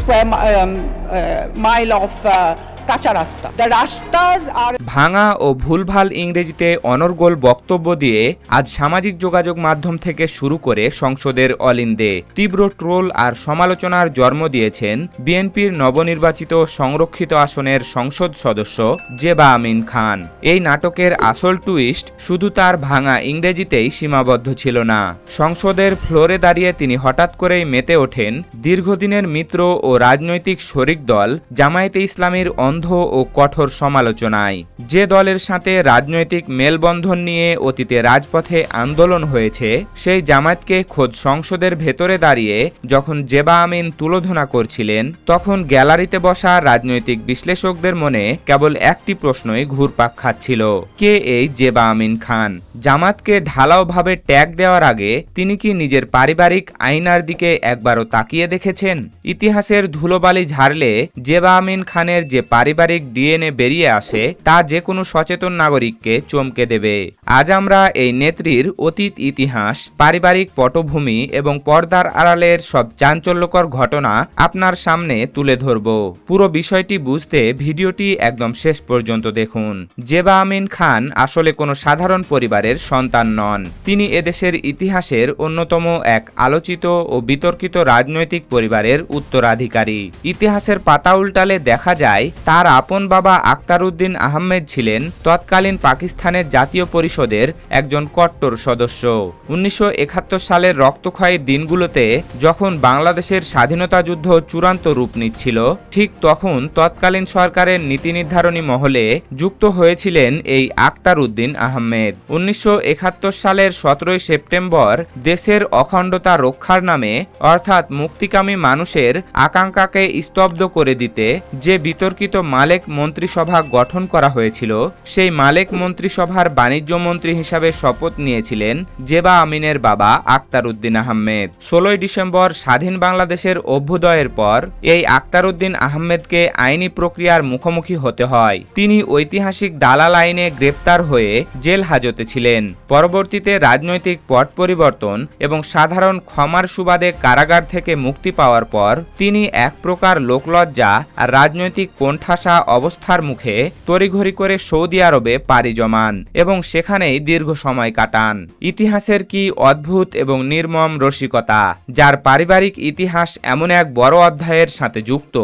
square mile of কাঁচা রাস্তা। ভাঙা ও ভুলভাল ইংরেজিতে অনর্গল বক্তব্য দিয়ে আজ সামাজিক যোগাযোগ মাধ্যম থেকে শুরু করে সংসদের অলিন্দে তীব্র ট্রোল আর সমালোচনার জন্ম দিয়েছেন বিএনপির নবনির্বাচিত সংরক্ষিত আসনের সংসদ সদস্য জেবা আমিন খান। এই নাটকের আসল টুইস্ট শুধু তার ভাঙা ইংরেজিতেই সীমাবদ্ধ ছিল না। সংসদের ফ্লোরে দাঁড়িয়ে তিনি হঠাৎ করেই মেতে ওঠেন দীর্ঘদিনের মিত্র ও রাজনৈতিক শরিক দল জামায়াতে ইসলামীর অন্ধ ও কঠোর সমালোচনায়। যে দলের সাথে রাজনৈতিক মেলবন্ধন নিয়ে অতীতে রাজপথে আন্দোলন হয়েছে, সেই জামায়াতকে খোদ সংসদের ভেতরে দাঁড়িয়ে যখন জেবা আমিন তুলোধনা করছিলেন, তখন গ্যালারিতে বসা রাজনৈতিক বিশ্লেষকদের মনে কেবল একটি প্রশ্নই ঘুরপাক খাচ্ছিল, কে এই জেবা আমিন খান? জামায়াতকে ঢালাওভাবে ট্যাগ দেওয়ার আগে তিনি কি নিজের পারিবারিক আয়নার দিকে একবারও তাকিয়ে দেখেছেন? ইতিহাসের ধুলোবালি ঝাড়লে জেবা আমিন খানের যে পারিবারিক ডিএনএ বেরিয়ে আসে, তা যে কোনো সচেতন নাগরিককে চমকে দেবে। আজ আমরা এই নেত্রীর অতীত ইতিহাস, পারিবারিক পটভূমি এবং পর্দার আড়ালের সব চাঞ্চল্যকর ঘটনা আপনার সামনে তুলে ধরব। পুরো বিষয়টি বুঝতে ভিডিওটি একদম শেষ পর্যন্ত দেখুন। জেবা আমিন খান আসলে কোনো সাধারণ পরিবারের সন্তান নন। তিনি এদেশের ইতিহাসের অন্যতম এক আলোচিত ও বিতর্কিত রাজনৈতিক পরিবারের উত্তরাধিকারী। ইতিহাসের পাতা উল্টালে দেখা যায় তার আপন বাবা আখতার উদ্দিন আহমেদ ছিলেন তৎকালীন পাকিস্তানের জাতীয় পরিষদের একজন কট্টর সদস্য। 1971 সালের রক্তক্ষয়ী দিনগুলোতে যখন বাংলাদেশের স্বাধীনতা যুদ্ধ চূড়ান্ত রূপ নিচ্ছিল, ঠিক তখন তৎকালীন সরকারের নীতি নির্ধারণী মহলে যুক্ত হয়েছিলেন এই আখতার উদ্দিন আহমেদ। 1971 সালের 17 সেপ্টেম্বর দেশের অখণ্ডতা রক্ষার নামে, অর্থাৎ মুক্তিকামী মানুষের আকাঙ্ক্ষাকে স্তব্ধ করে দিতে যে বিতর্কিত মালেক মন্ত্রিসভা গঠন করা হয়েছিল, সেই মালেক মন্ত্রিসভার বাণিজ্য মন্ত্রী হিসাবে শপথ নিয়েছিলেন জেবা আমিনের বাবা আখতার উদ্দিন আহমেদ। 16 ডিসেম্বর স্বাধীন বাংলাদেশের অভ্যুদয়ের পর এই আখতার উদ্দিন আহমেদকে আইনি প্রক্রিয়ার মুখোমুখি হতে হয়। তিনি ঐতিহাসিক দালাল আইনে গ্রেপ্তার হয়ে জেল হাজতে ছিলেন। পরবর্তীতে রাজনৈতিক পট পরিবর্তন এবং সাধারণ ক্ষমার সুবাদে কারাগার থেকে মুক্তি পাওয়ার পর তিনি এক প্রকার লোকলজ্জা আর রাজনৈতিক কোণঠাসা অবস্থার মুখে তড়িঘড়ি করে সৌদি আরবে পাড়ি জমান এবং সেখানেই দীর্ঘ সময় কাটান। ইতিহাসের কি অদ্ভুত এবং নির্মম রসিকতা! যার পারিবারিক ইতিহাস এমন এক বড় অধ্যায়ের সাথে যুক্ত,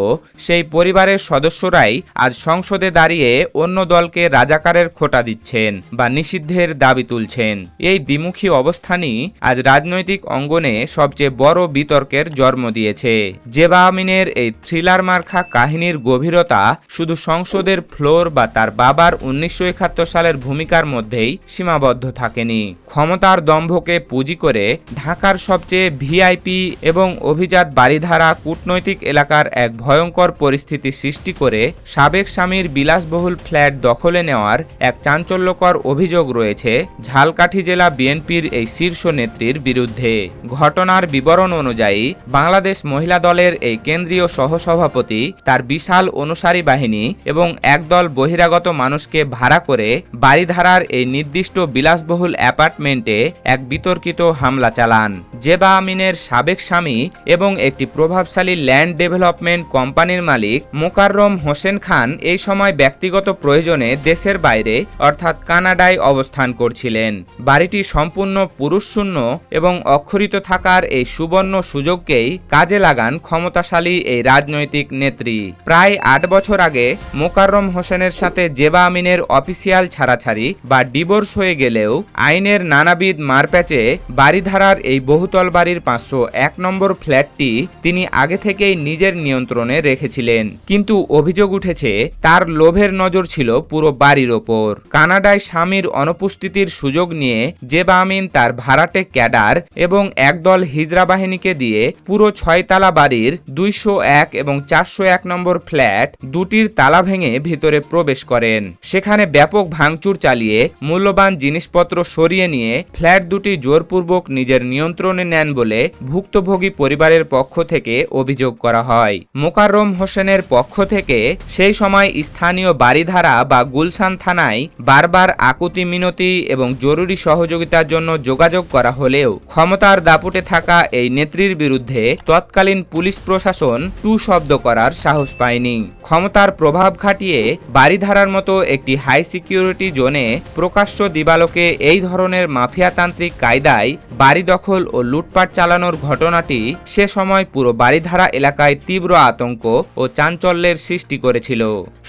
সেই পরিবারের সদস্যরাই আজ সংসদে দাঁড়িয়ে অন্য দলকে রাজাকারের খোঁটা দিচ্ছেন বা নিষিদ্ধের দাবি তুলছেন। এই দ্বিমুখী অবস্থানই আজ রাজনৈতিক অঙ্গনে সবচেয়ে বড় বিতর্কের জন্ম দিয়েছে। জেবা আমিনের এই থ্রিলার মার্কা কাহিনীর গভীরতা শুধু সংসদের ফ্লোর বা তার বাবার 1971 সালের ভূমিকার মধ্যেই সীমাবদ্ধ থাকেনি। ক্ষমতার দম্ভকে পুঁজি করে ঢাকার সবচেয়ে ভিআইপি এবং অভিজাত বাড়িধারা কূটনৈতিক এলাকার এক ভয়ঙ্কর পরিস্থিতি সৃষ্টি করে সাবেক স্বামীর বিলাসবহুল ফ্ল্যাট দখলে নেওয়ার এক চাঞ্চল্যকর অভিযোগ রয়েছে ঝালকাঠি জেলা বিএনপির এই শীর্ষ নেত্রীর বিরুদ্ধে। ঘটনার বিবরণ অনুযায়ী বাংলাদেশ মহিলা দলের এই কেন্দ্রীয় সহসভাপতি তার বিশাল অনুসারী বাহিনী এবং একদল বহিরাগত মানুষকে ভাড়া করে বাড়িধারার এই নির্দিষ্ট বিলাসবহুল অ্যাপার্টমেন্টে এক বিতর্কিত হামলা চালান। জেবা আমিনের সাবেক স্বামী এবং একটি প্রভাবশালী ল্যান্ড ডেভেলপমেন্ট কোম্পানির মালিক মোকাররম হোসেন খান এই সময় ব্যক্তিগত প্রয়োজনে দেশের বাইরে অর্থাৎ কানাডায় অবস্থান করছিলেন। বাড়িটি সম্পূর্ণ পুরুষশূন্য এবং অক্ষরিত থাকার এই সুবর্ণ সুযোগকেই কাজে লাগান ক্ষমতাশালী এই রাজনৈতিক নেত্রী। প্রায় 8 বছর আগে মোকাররম হোসেনের সাথে জেবা আমিনের অফিসিয়াল ছাড়াছাড়ি বা ডিভোর্স হয়ে গেলেও আইনের নানাবিধ মারপ্যাচে বাড়িধারার এই বহুতল বাড়ির 501 নম্বর ফ্ল্যাটটি তিনি আগে থেকেই নিজের নিয়ন্ত্রণে রেখেছিলেন। কিন্তু অভিযোগ উঠেছে তার লোভের নজর ছিল পুরো বাড়ির ওপর। কানাডায় স্বামীর অনুপস্থিতির সুযোগ নিয়ে জেবা আমিন তার ভাড়াটে ক্যাডার এবং একদল হিজরা বাহিনীকে দিয়ে পুরো 6 তালা বাড়ির 201 এবং 401 নম্বর ফ্ল্যাট দুটির তালা ভেঙে ভিতরে প্রবেশ করেন। করেন। সেখানে ব্যাপক ভাঙচুর চালিয়ে মূল্যবান জিনিসপত্র সরিয়ে নিয়ে ফ্ল্যাট দুটি জোরপূর্বক নিজের নিয়ন্ত্রণে নেন বলে ভুক্তভোগী পরিবারের পক্ষ থেকে অভিযোগ করা হয়। মোকাররম হোসেনের পক্ষ থেকে সেই সময় স্থানীয় বারিধারা বা গুলশান থানায় বারবার আকুতি মিনতি এবং জরুরি সহযোগিতার জন্য যোগাযোগ করা হলেও ক্ষমতার দাপুটে থাকা এই নেত্রীর বিরুদ্ধে তৎকালীন পুলিশ প্রশাসন টু শব্দ করার সাহস পায়নি। ক্ষমতার প্রভাব খাটিয়ে বারিধারার মতো একটি হাই সিকিউরিটি জোনে প্রকাশ্য দিবালোকে এই ধরনের মাফিয়াতান্ত্রিক কায়দায় বাড়ি দখল ও লুটপাট চালানোর ঘটনাটি সে সময় পুরো বারিধারা এলাকায় তীব্র আতঙ্ক ও চাঞ্চল্যের সৃষ্টি করেছিল।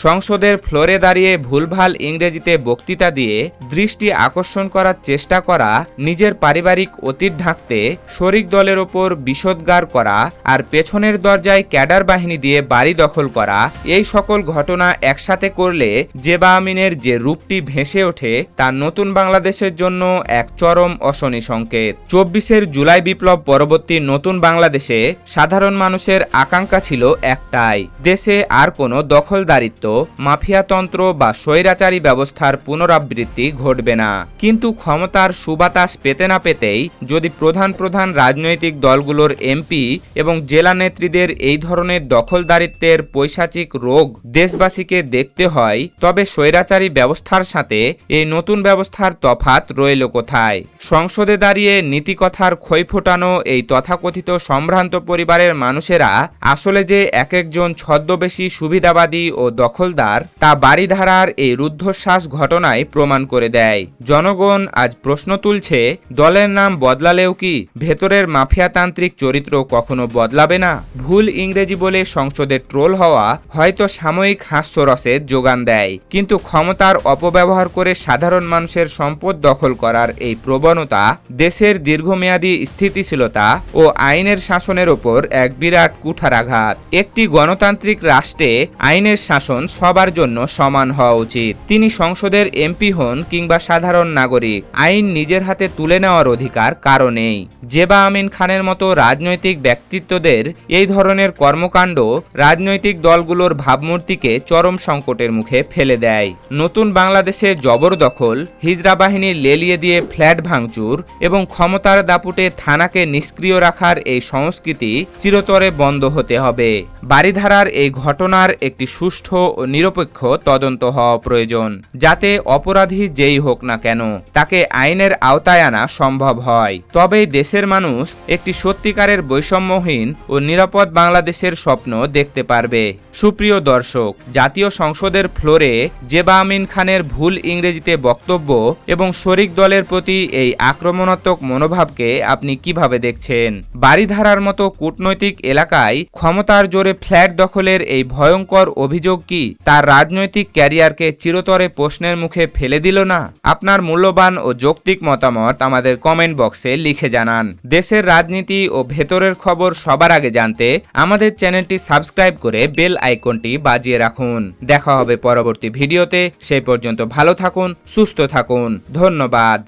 সংসদের ফ্লোরে দাঁড়িয়ে ভুলভাল ইংরেজিতে বক্তৃতা দিয়ে দৃষ্টি আকর্ষণ করার চেষ্টা করা, নিজের পারিবারিক অতীত ঢাকতে শরিক দলের ওপর বিষোদ্গার করা আর পেছনের দরজায় ক্যাডার বাহিনী দিয়ে বাড়ি দখল করা, এই সকল ঘটনা একসাথে করলে জেবা আমিনের যে রূপটি ভেসে ওঠে তা নতুন বাংলাদেশের জন্য এক চরম অশনি সংকেত। 24 জুলাই বিপ্লব পরবর্তী নতুন বাংলাদেশে সাধারণ মানুষের আকাঙ্ক্ষা ছিল একটাই, দেশে আর কোনো দখলদারিত্ব, মাফিয়াতন্ত্র বা স্বৈরাচারী ব্যবস্থার পুনরাবৃত্তি ঘটবে না। কিন্তু ক্ষমতার সুবাতাস পেতে না পেতেই যদি প্রধান প্রধান রাজনৈতিক দলগুলোর এমপি এবং জেলা নেত্রীদের এই ধরনের দখলদারিত্বের পৈশাচিক রোগ দেশবাসীকে দেখতে হয়, তবে স্বৈরাচারী ব্যবস্থার সাথে এই নতুন ব্যবস্থার তফাৎ রইল কোথায়? সংসদে দাঁড়িয়ে নীতিকথার ক্ষয় ফোটানো এই তথাকথিত সম্ভ্রান্ত পরিবারের মানুষেরা আসলে যে এক একজন ছদ্মবেশী সুবিধাবাদী ও দখলদার তা বারিধারার এই রুদ্ধশ্বাস ঘটনায় প্রমাণ করে দেয়। জনগণ আজ প্রশ্ন তুলছে, দলের নাম বদলালেও কি ভেতরের মাফিয়াতান্ত্রিক চরিত্র কখনো বদলাবে না? ভুল ইংরেজি বলে সংসদে ট্রোল হওয়া হয়তো সাময়িক হাস্যরসের যোগান দেয়, কিন্তু ক্ষমতার অপব্যবহার করে সাধারণ মানুষের সম্পদ দখল করার এই প্রবণতা দেশের দীর্ঘমেয়াদী স্থিতিশীলতা ও আইনের শাসনের ওপর এক বিরাট কুঠারাঘাত। একটি গণতান্ত্রিক রাষ্ট্রে আইনের শাসন সবার জন্য সমান হওয়া উচিত। তিনি সংসদের এমপি হন কিংবা সাধারণ নাগরিক, আইন নিজের হাতে তুলে নেওয়ার অধিকার কারো নেই। জেবা আমিন খানের মতো রাজনৈতিক ব্যক্তিত্বদের এই ধরনের কর্মকাণ্ড রাজনৈতিক দলগুলোর ভাবমূর্তিকে চরম সংকটের মুখে ফেলে দেয়। নতুন বাংলাদেশে জবরদখল, হিজড়া বাহিনী লেলিয়ে দিয়ে ফ্ল্যাট ভাঙচুর এবং ক্ষমতার দাপুটে থানাকে নিষ্ক্রিয় রাখার এই সংস্কৃতি চিরতরে বন্ধ হতে হবে। বারিধারার এই ঘটনার একটি সুষ্ঠু ও নিরপেক্ষ তদন্ত হওয়া প্রয়োজন, যাতে অপরাধী যেই হোক না কেন তাকে আইনের আওতায় আনা সম্ভব হয়। তবেই দেশের মানুষ একটি সত্যিকারের বৈষম্যহীন ও নিরাপদ বাংলাদেশের স্বপ্ন দেখতে পারবে। সুপ্রিয় দর্শক, জাতীয় সংসদের ফ্লোরে জেবা আমিন খানের ভুল ইংরেজিতে বক্তব্য এবং শরিক দলের প্রতি এই আক্রমণাত্মক মনোভাবকে আপনি কিভাবে দেখছেন? বারিধারার মতো কূটনৈতিক এলাকায় ক্ষমতার জোরে ফ্ল্যাট দখলের এই ভয়ঙ্কর অভিযোগ কি তার রাজনৈতিক ক্যারিয়ারকে চিরতরে প্রশ্নের মুখে ফেলে দিল না? আপনার মূল্যবান ও যৌক্তিক মতামত আমাদের কমেন্ট বক্সে লিখে জানান। দেশের রাজনীতি ও ভেতরের খবর সবার আগে জানতে আমাদের চ্যানেলটি সাবস্ক্রাইব করে বেল আইকনটি বাজিয়ে রাখুন। দেখা হবে পরবর্তী ভিডিওতে। সেই পর্যন্ত ভালো থাকুন, সুস্থ থাকুন। ধন্যবাদ।